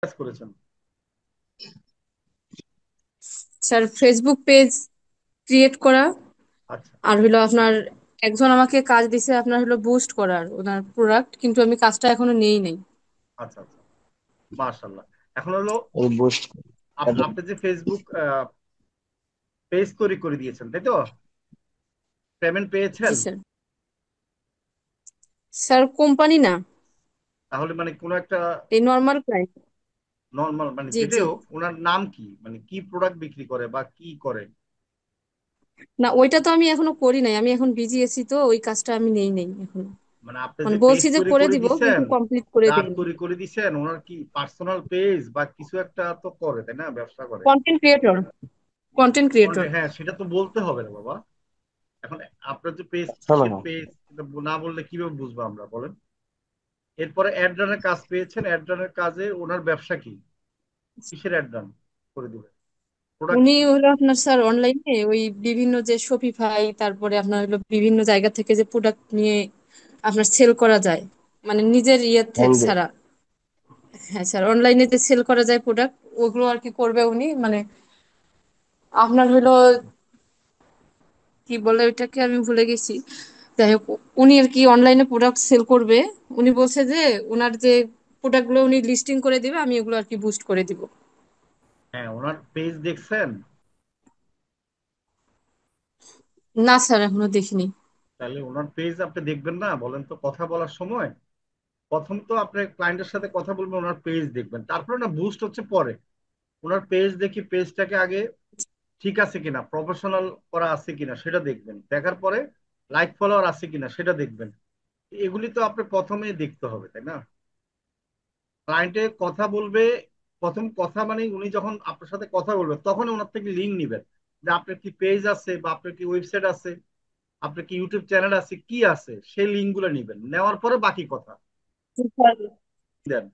কাজ করেছেন? Sir Facebook page create করা। আচ্ছা আর হলো আপনার একজন আমাকে কাজ দিছে আপনার হলো বুস্ট করার ওনার প্রোডাক্ট, কিন্তু আমি কাজটা এখনো নেই নাই। আচ্ছা আচ্ছা, মাশাল্লাহ। এখন হলো এই বুস্ট। আপনি যে ফেসবুক পেজ তৈরি করে দিয়েছেন, তাই তো? পেমেন্ট জি পেয়েছেন? স্যার। স্যার কোম্পানি না, তাহলে মানে কোনো একটা এই নর্মাল ক্লায়েন্ট। নর্মাল, মানে জি যেটাই জি। হোক, ওনার নাম কি, মানে কি প্রোডাক্ট বিক্রি করে বা কি করে? না, ওইটা তো আমি এখনো করি নাই, আমি এখন বিজি আছি, তো ওই কাজটা আমি নেই নাই এখনো। মানে আপনি মানে যে পেজ বলছি যে তৈরি করে করে দিব, দিছেন, কিন্তু কমপ্লিট করে যার দেয়নি। তৈরি করে দিছেন, ওনার কি পার্সোনাল পেজ বা কিছু একটা তো করে, তাই না? ব্যবসা করে। Content creator, content creator. হ্যাঁ, সেটা তো বলতে হবে না বাবা। এখন আপনার যে পেজ, শোনো কিসের না, পেজ, না বললে কিভাবে বুঝবো আমরা, বলেন। এরপরে অ্যাড রানের কাজ পেয়েছেন, অ্যাড রানের কাজে ওনার ব্যবসা কি, কিসের অ্যাড রান করে দিবেন, প্রোডাক্ট উনি কি? হলো আপনার স্যার অনলাইনে ওই বিভিন্ন যে শপিফাই, তারপরে আপনার হলো বিভিন্ন জায়গা থেকে যে প্রোডাক্ট নিয়ে আপনার সেল করা যায়, মানে নিজের ইয়ে থেকে হ্যান্ডেল। ছাড়া। হ্যাঁ স্যার, অনলাইনে যে সেল করা যায় প্রোডাক্ট, ওগুলো আর কি করবে উনি। মানে আপনার হলো কি বলে ওইটাকে, আমি ভুলে গেছি। যাই হোক, উনি আর কি অনলাইনে প্রোডাক্ট সেল করবে। উনি বলছে যে ওনার যে প্রোডাক্ট গুলো উনি লিস্টিং করে দিবে, আমি ওগুলো আর কি বুস্ট করে দিব। হ্যাঁ, ওনার পেজ দেখছেন? না স্যার, এখনো দেখিনি। তাহলে ওনার পেজ আপনি দেখবেন না, বলেন তো? কথা বলার সময় প্রথম তো আপনি ক্লায়েন্টের সাথে কথা বলবেন, ওনার পেজ দেখবেন, তারপরে না বুস্ট হচ্ছে পরে। ওনার পেজ দেখি, পেজটাকে আগে ঠিক আছে কিনা, প্রফেশনাল করা আছে কিনা সেটা দেখবেন, দেখার পরে লাইক ফলোয়ার আছে কিনা সেটা দেখবেন। এগুলি তো আপনি প্রথমেই দেখতে হবে, তাই না? ক্লায়েন্টে কথা বলবে, প্রথম কথা মানে উনি যখন আপনার সাথে কথা বলবে তখন ওনার থেকে লিঙ্ক নিবেন, যে আপনার কি পেজ আছে বা আপনার কি ওয়েবসাইট আছে, আপনার কি ইউটিউব চ্যানেল আছে, কি আছে, সেই লিঙ্ক গুলো নিবেন, নেওয়ার পরে বাকি কথা স্যার, দেন।